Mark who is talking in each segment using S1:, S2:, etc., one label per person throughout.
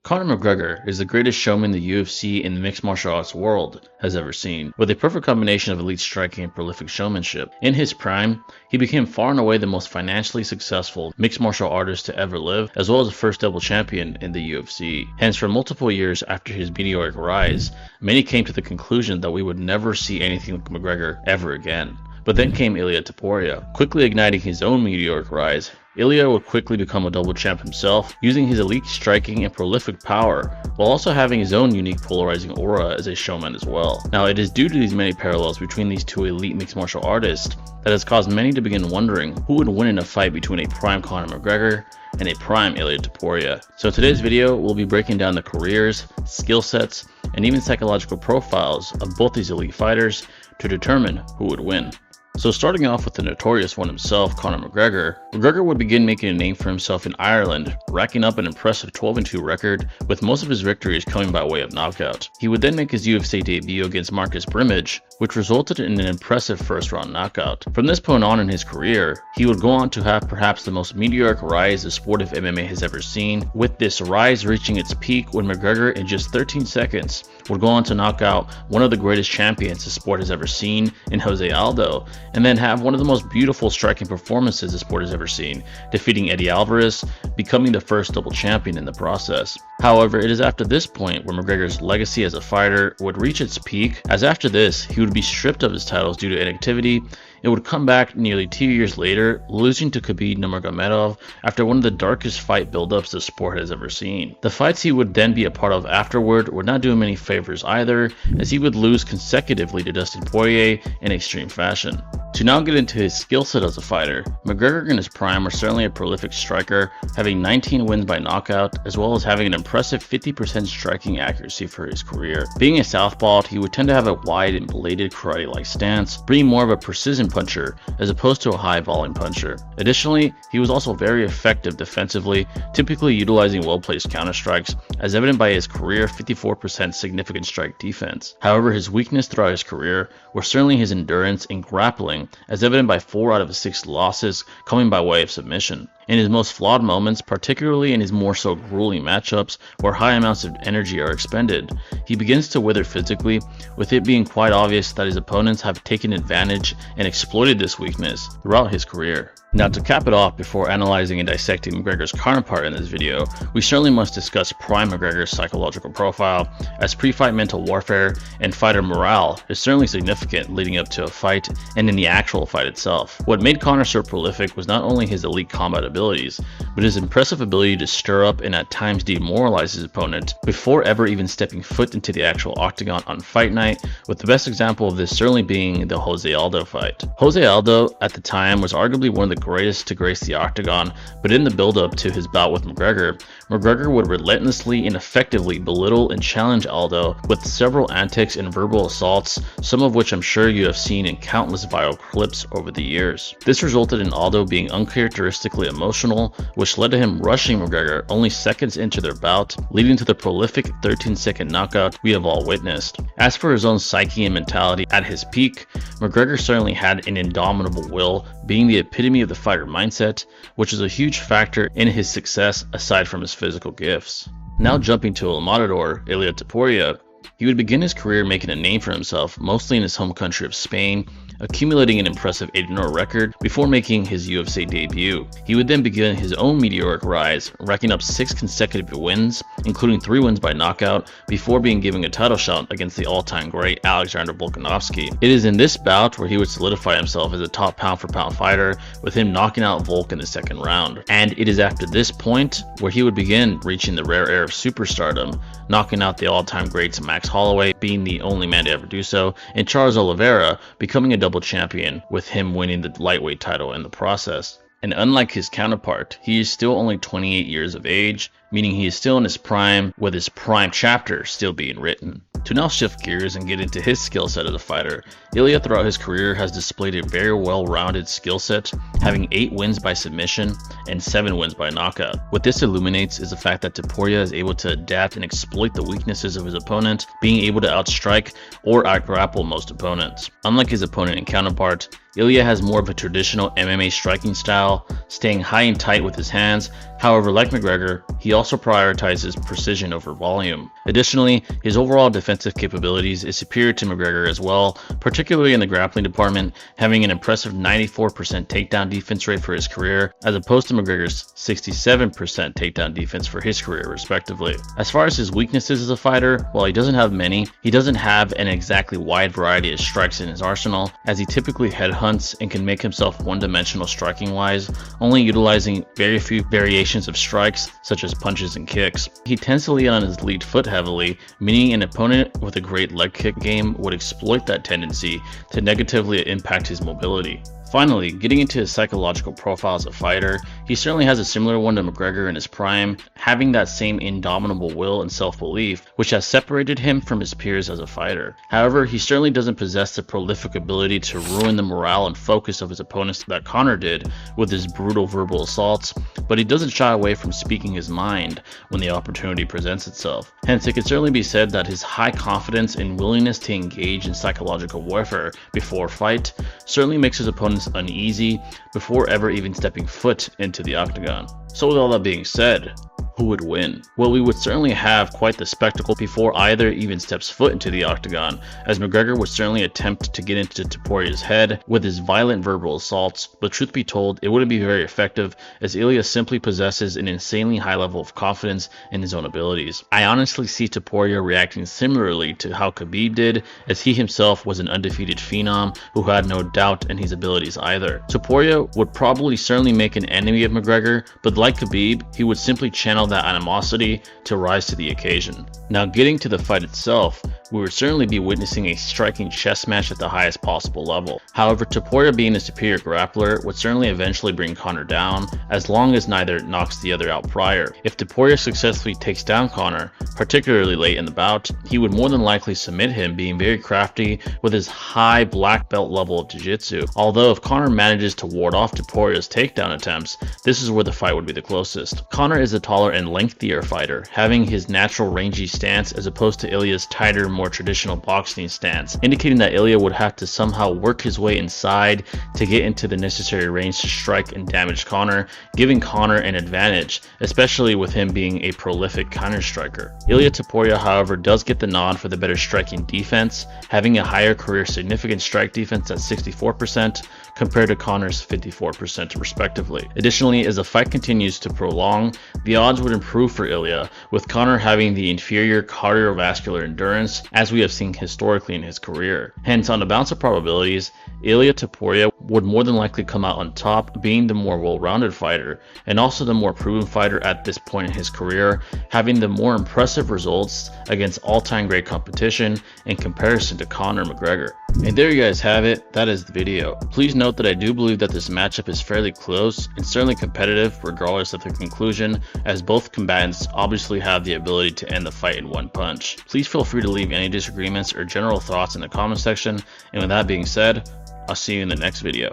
S1: Conor McGregor is the greatest showman the UFC and the mixed martial arts world has ever seen, with a perfect combination of elite striking and prolific showmanship. In his prime, he became far and away the most financially successful mixed martial artist to ever live, as well as the first double champion in the UFC. Hence, for multiple years after his meteoric rise, many came to the conclusion that we would never see anything like McGregor ever again. But then came Ilia Topuria, quickly igniting his own meteoric rise. Ilia would quickly become a double champ himself, using his elite striking and prolific power, while also having his own unique polarizing aura as a showman as well. Now, it is due to these many parallels between these two elite mixed martial artists that has caused many to begin wondering who would win in a fight between a prime Conor McGregor and a prime Ilia Topuria. So in today's video, we'll be breaking down the careers, skill sets, and even psychological profiles of both these elite fighters to determine who would win. So starting off with the notorious one himself, Conor McGregor, McGregor would begin making a name for himself in Ireland, racking up an impressive 12-2 record, with most of his victories coming by way of knockout. He would then make his UFC debut against Marcus Brimage, which resulted in an impressive first-round knockout. From this point on in his career, he would go on to have perhaps the most meteoric rise the sport of MMA has ever seen, with this rise reaching its peak when McGregor in just 13 seconds would go on to knock out one of the greatest champions the sport has ever seen in Jose Aldo, and then have one of the most beautiful striking performances the sport has ever seen, defeating Eddie Alvarez, becoming the first double champion in the process. However, it is after this point where McGregor's legacy as a fighter would reach its peak, as after this, he would be stripped of his titles due to inactivity. It would come back nearly 2 years later, losing to Khabib Nurmagomedov after one of the darkest fight buildups the sport has ever seen. The fights he would then be a part of afterward would not do him any favors either, as he would lose consecutively to Dustin Poirier in extreme fashion. To now get into his skill set as a fighter, McGregor in his prime was certainly a prolific striker, having 19 wins by knockout, as well as having an impressive 50% striking accuracy for his career. Being a southpaw, he would tend to have a wide and bladed karate-like stance, being more of a precision puncher as opposed to a high volume puncher. Additionally, he was also very effective defensively, typically utilizing well-placed counter-strikes, as evident by his career 54% significant strike defense. However, his weakness throughout his career was certainly his endurance and grappling, as evident by 4 out of his 6 losses coming by way of submission. In his most flawed moments, particularly in his more so grueling matchups where high amounts of energy are expended, he begins to wither physically, with it being quite obvious that his opponents have taken advantage and exploited this weakness throughout his career. Now, to cap it off, before analyzing and dissecting McGregor's counterpart in this video, we certainly must discuss prime McGregor's psychological profile, as pre-fight mental warfare and fighter morale is certainly significant leading up to a fight and in the actual fight itself. What made Conor so prolific was not only his elite combat abilities, but his impressive ability to stir up and at times demoralize his opponent before ever even stepping foot into the actual octagon on fight night, with the best example of this certainly being the Jose Aldo fight. Jose Aldo at the time was arguably one of the greatest to grace the octagon, but in the build-up to his bout with McGregor, McGregor would relentlessly and effectively belittle and challenge Aldo with several antics and verbal assaults, some of which I'm sure you have seen in countless viral clips over the years. This resulted in Aldo being uncharacteristically emotional, which led to him rushing McGregor only seconds into their bout, leading to the prolific 13-second knockout we have all witnessed. As for his own psyche and mentality at his peak, McGregor certainly had an indomitable will, being the epitome of the fighter mindset, which is a huge factor in his success aside from his physical gifts. Now jumping to El Matador, Ilia Topuria, he would begin his career making a name for himself, mostly in his home country of Spain, accumulating an impressive 8-0 record before making his UFC debut. He would then begin his own meteoric rise, racking up 6 consecutive wins, including 3 wins by knockout, before being given a title shot against the all-time great Alexander Volkanovski. It is in this bout where he would solidify himself as a top pound-for-pound fighter, with him knocking out Volk in the second round. And it is after this point where he would begin reaching the rare air of superstardom, knocking out the all-time greats Max Holloway, being the only man to ever do so, and Charles Oliveira becoming a double champion, with him winning the lightweight title in the process. And unlike his counterpart, he is still only 28 years of age, meaning he is still in his prime, with his prime chapter still being written. To now shift gears and get into his skill set as a fighter, Ilia throughout his career has displayed a very well-rounded skill set, having 8 wins by submission and 7 wins by knockout. What this illuminates is the fact that Topuria is able to adapt and exploit the weaknesses of his opponent, being able to outstrike or outgrapple most opponents. Unlike his opponent and counterpart, Ilia has more of a traditional MMA striking style, staying high and tight with his hands. However, like McGregor, he also prioritizes precision over volume. Additionally, his overall defensive capabilities is superior to McGregor as well, particularly in the grappling department, having an impressive 94% takedown defense rate for his career, as opposed to McGregor's 67% takedown defense for his career, respectively. As far as his weaknesses as a fighter, while he doesn't have many, he doesn't have an exactly wide variety of strikes in his arsenal, as he typically headhunts and can make himself one-dimensional striking-wise, only utilizing very few variations of strikes, such as punches and kicks. He tends to lean on his lead foot heavily, meaning an opponent with a great leg kick game would exploit that tendency to negatively impact his mobility. Finally, getting into his psychological profile as a fighter, he certainly has a similar one to McGregor in his prime, having that same indomitable will and self-belief, which has separated him from his peers as a fighter. However, he certainly doesn't possess the prolific ability to ruin the morale and focus of his opponents that Conor did with his brutal verbal assaults, but he doesn't shy away from speaking his mind when the opportunity presents itself. Hence, it can certainly be said that his high confidence and willingness to engage in psychological warfare before fight certainly makes his opponents uneasy before ever even stepping foot into the octagon. So with all that being said, who would win? Well, we would certainly have quite the spectacle before either even steps foot into the octagon, as McGregor would certainly attempt to get into Topuria's head with his violent verbal assaults, but truth be told, it wouldn't be very effective, as Ilia simply possesses an insanely high level of confidence in his own abilities. I honestly see Topuria reacting similarly to how Khabib did, as he himself was an undefeated phenom who had no doubt in his abilities either. Topuria would probably certainly make an enemy of McGregor, but like Khabib, he would simply channel that animosity to rise to the occasion. Now, getting to the fight itself, we would certainly be witnessing a striking chess match at the highest possible level. However, Topuria, being a superior grappler, would certainly eventually bring Conor down, as long as neither knocks the other out prior. If Topuria successfully takes down Conor, particularly late in the bout, he would more than likely submit him, being very crafty with his high black belt level of jiu-jitsu. Although if Conor manages to ward off Topuria's takedown attempts, this is where the fight would be the closest. Conor is a taller and lengthier fighter, having his natural rangy stance as opposed to Ilia's tighter, more traditional boxing stance, indicating that Ilia would have to somehow work his way inside to get into the necessary range to strike and damage Conor, giving Conor an advantage, especially with him being a prolific counter-striker. Ilia Topuria, however, does get the nod for the better striking defense, having a higher career significant strike defense at 64% compared to Conor's 54% respectively. Additionally, as the fight continues to prolong, the odds would improve for Ilia, with Conor having the inferior cardiovascular endurance as we have seen historically in his career. Hence, on the balance of probabilities, Ilia Topuria would more than likely come out on top, being the more well-rounded fighter and also the more proven fighter at this point in his career, having the more impressive results against all-time great competition in comparison to Conor McGregor. And there you guys have it, that is the video. Please note that I do believe that this matchup is fairly close and certainly competitive regardless of the conclusion, as both combatants obviously have the ability to end the fight in one punch. Please feel free to leave any disagreements or general thoughts in the comment section, and with that being said, I'll see you in the next video.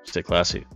S1: Stay classy.